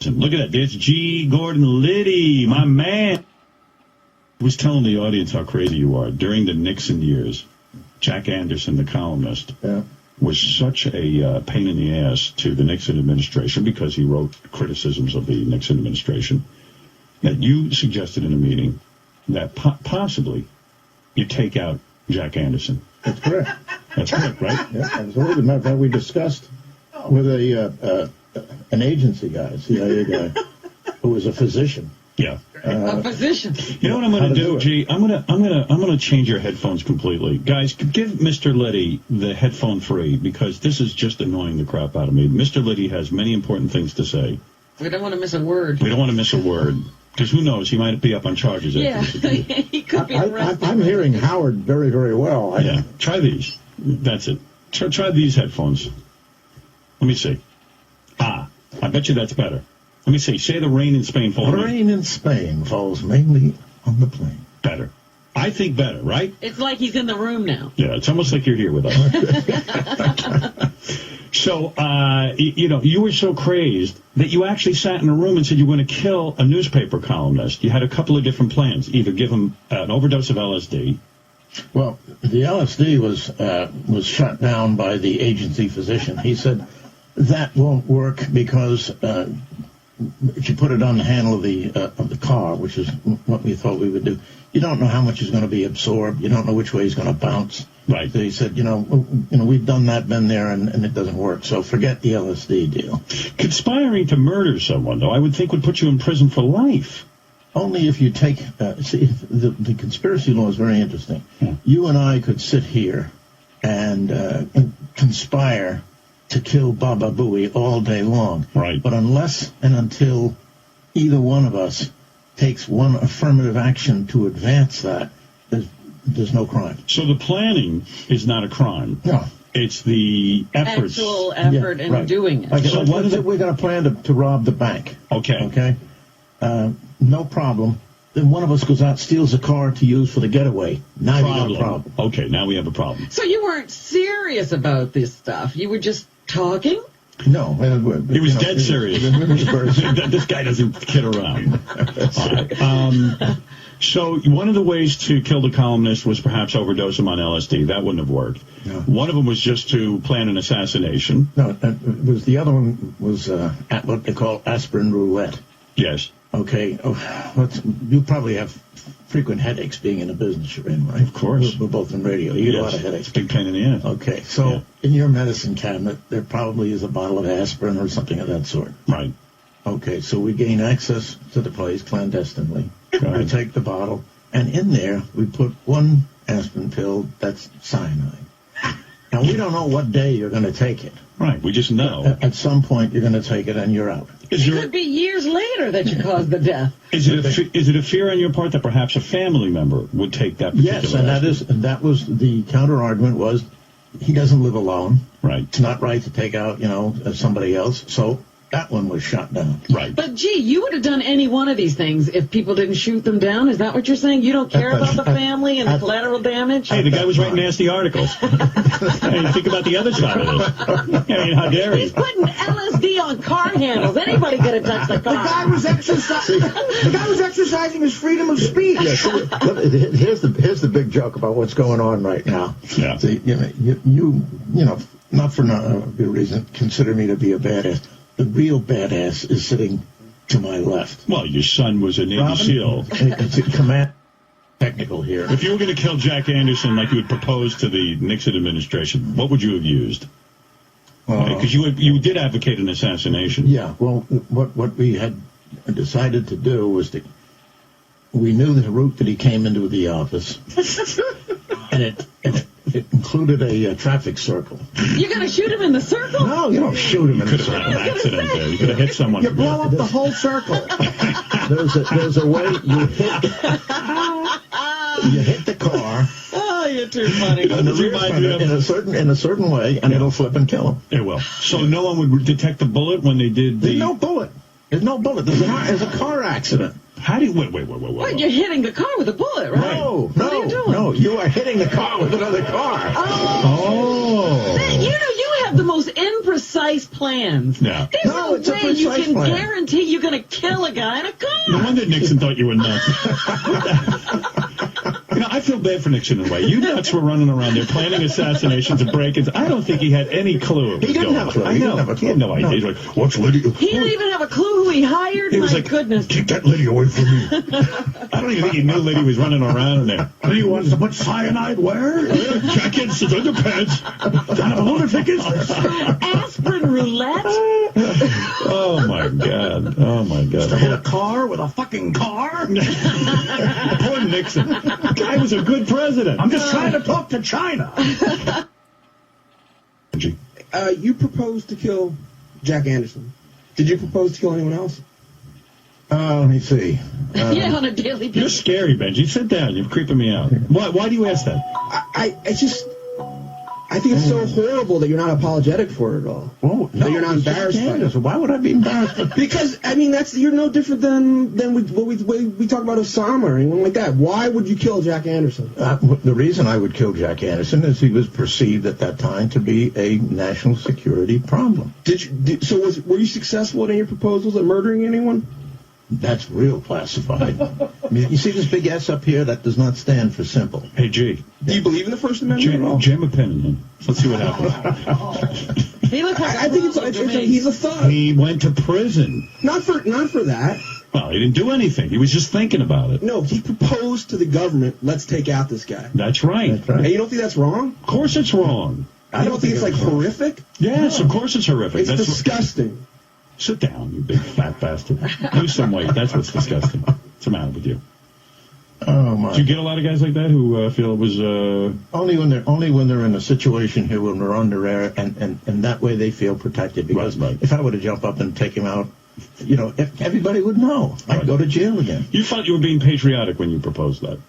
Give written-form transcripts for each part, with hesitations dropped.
Look at that. There's G. Gordon Liddy, my man. I was telling the audience how crazy you are. During the Nixon years, Jack Anderson, the columnist, was such a pain in the ass to the Nixon administration because he wrote criticisms of the Nixon administration that you suggested in a meeting that possibly you take out Jack Anderson. That's correct. That's correct, right? Yeah, absolutely. Matter of fact, we discussed with an agency guy, CIA guy, who was a physician. Yeah. A physician. You know what I'm going to do, G? I'm going to change your headphones completely. Guys, give Mr. Liddy the headphone free because this is just annoying the crap out of me. Mr. Liddy has many important things to say. We don't want to miss a word. We don't want to miss a word. Because who knows, he might be up on charges. Yeah, he could be arrested. I'm hearing Howard very, very well. Yeah, try these. That's it. Try these headphones. Let me see. I bet you that's better. Let me see. Say the rain in Spain falls. Rain in Spain falls mainly on the plain. Better. I think better, right? It's like he's in the room now. Yeah, it's almost like you're here with us. So, you were so crazed that you actually sat in a room and said you were going to kill a newspaper columnist. You had a couple of different plans. Either give him an overdose of LSD. Well, the LSD was shot down by the agency physician. He said that won't work because if you put it on the handle of the car, which is what we thought we would do, you don't know how much is going to be absorbed. You don't know which way he's going to bounce. Right. So he said, we've done that, been there, and it doesn't work. So forget the LSD deal. Conspiring to murder someone, though, I would think would put you in prison for life. Only if you take, the conspiracy law is very interesting. Yeah. You and I could sit here and conspire to kill Baba Booey all day long. Right. But unless and until either one of us takes one affirmative action to advance that, there's no crime. So the planning is not a crime. No. It's the efforts. Actual effort in doing it. Like, we got a plan to rob the bank. Okay. Okay? No problem. Then one of us goes out, steals a car to use for the getaway. Now you got a problem. Okay, now we have a problem. So you weren't serious about this stuff. You were just talking? No. He was dead serious. This guy doesn't kid around. All right. So one of the ways to kill the columnist was perhaps overdose him on LSD. That wouldn't have worked. No. One of them was just to plan an assassination. No, the other one was at what they call aspirin roulette. Yes. Okay. You probably have frequent headaches being in the business you're in, right? Of course. We're both in radio. You get a lot of headaches. Big pain in the ass. Okay. So in your medicine cabinet, there probably is a bottle of aspirin or something of that sort. Right. Okay. So we gain access to the place clandestinely. We take the bottle, and in there we put one aspirin pill that's cyanide. Now, we don't know what day you're going to take it. Right. We just know. At some point, you're going to take it, and you're out. It could be years later that you caused the death. Is it a fear on your part that perhaps a family member would take that particular Yes, and that was the counter-argument was he doesn't live alone. Right. It's not right to take out, somebody else. So that one was shot down. Right. But, gee, you would have done any one of these things if people didn't shoot them down? Is that what you're saying? You don't care about the family and the collateral damage? Hey, the guy was writing nasty articles. Hey, think about the other side of this. I mean, how dare he? He's putting LSD on car handles. Anybody could have touched the car. The guy was exercising his freedom of speech. Yeah, here's the big joke about what's going on right now. Yeah. See, you not for no good reason, consider me to be a badass. The real badass is sitting to my left. Well, your son was a Navy SEAL. It's a command technical here. If you were going to kill Jack Anderson like you had proposed to the Nixon administration, what would you have used? Because you did advocate an assassination. Yeah, well, what we had decided to do was we knew the route that he came into the office, and it included a traffic circle. You're going to shoot him in the circle? No, you don't shoot him in the circle. An accident there. You could have hit someone. You blow up the whole circle. There's a way you hit the car. Oh, you're too funny. In a certain way, and it'll flip and kill him. It will. So no one would detect the bullet when they did the... There's no bullet. There's a car accident. How do you... Wait. Wait, you're hitting the car with a bullet, right? No, What are you doing? no, you are hitting the car with another car. Oh. You have the most imprecise plans. Yeah. There's No, no it's a way you precise can plan. guarantee you're going to kill a guy in a car. No wonder Nixon thought you were nuts. I feel bad for Nixon in a way. You nuts were running around there planning assassinations and break-ins. I don't think he had any clue. He didn't have a clue. I know. He had no idea. He's like, what's Liddy? He didn't even have a clue who he hired. He was My like, goodness. keep that Liddy away from me. I don't even think he knew Liddy was running around in there. Liddy wants to put cyanide where? Jackets, his underpants. Kind of a lunatic is this? Aspirin roulette? Oh, my God. To hit a car with a fucking car? Poor Nixon. The guy was a good president. I'm just trying to talk to China. You proposed to kill Jack Anderson. Did you propose to kill anyone else? Let me see. Yeah, on a daily You're basis. scary, Benji. Sit down. You're creeping me out. Why do you ask that? I think it's so horrible that you're not apologetic for it at all. Oh, no, That you're not it's just embarrassed by Candace. it. Why would I be embarrassed? Because, you're no different than we talk about Osama or anyone like that. Why would you kill Jack Anderson? The reason I would kill Jack Anderson is he was perceived at that time to be a national security problem. Were you successful in your proposals at murdering anyone? That's real classified. You see this big S up here? That does not stand for simple. Hey, G. Do you believe in the First Amendment at all? Jam a pen in him. Let's see what happens. He looks like I think he's a thug. He went to prison. Not for that. Well, he didn't do anything. He was just thinking about it. No, he proposed to the government, let's take out this guy. That's right. And you don't think that's wrong? Of course it's wrong. I don't think it's horrific? Yes, of course it's horrific. It's disgusting. Sit down, you big fat bastard. Lose some weight. That's what's disgusting. What's the matter with you? Oh my! Do you get a lot of guys like that who feel it was only when they're in a situation here when we're under air and that way they feel protected because Right. if I were to jump up and take him out, if everybody would know I'd go to jail again. You thought you were being patriotic when you proposed that,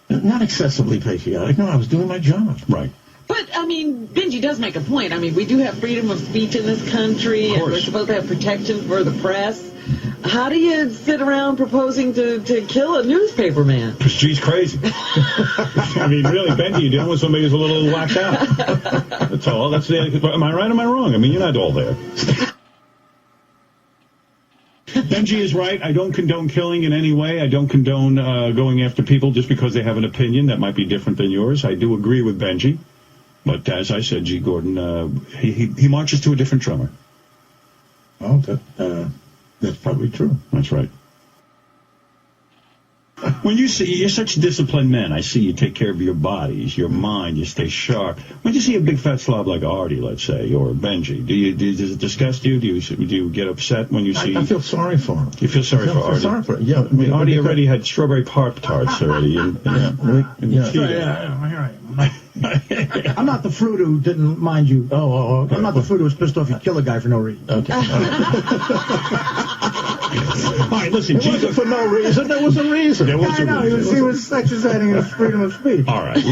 Not excessively patriotic. No, I was doing my job. right? But, Benji does make a point. We do have freedom of speech in this country, and we're supposed to have protection for the press. How do you sit around proposing to kill a newspaper man? Because G's crazy. Really, Benji, you're dealing with somebody who's a little whacked out. That's all. Am I right or am I wrong? You're not all there. Benji is right. I don't condone killing in any way. I don't condone going after people just because they have an opinion that might be different than yours. I do agree with Benji. But as I said, G. Gordon, he marches to a different drummer. Oh, that's probably true. That's right. When you're such disciplined men, I see you take care of your bodies, your mind, you stay sharp. When you see a big fat slob like Artie, let's say, or Benji, does it disgust you? Do you get upset when you see? I feel sorry for him. You feel sorry for Artie? Sorry for him. Yeah, Artie already had strawberry Pop-Tarts already. I'm not the fruit who didn't mind you. Oh, okay. I'm not the fruit who was pissed off you kill a guy for no reason. Okay. All right, listen, It wasn't for no reason. There was a reason. There was a reason. He was exercising his freedom of speech. All right.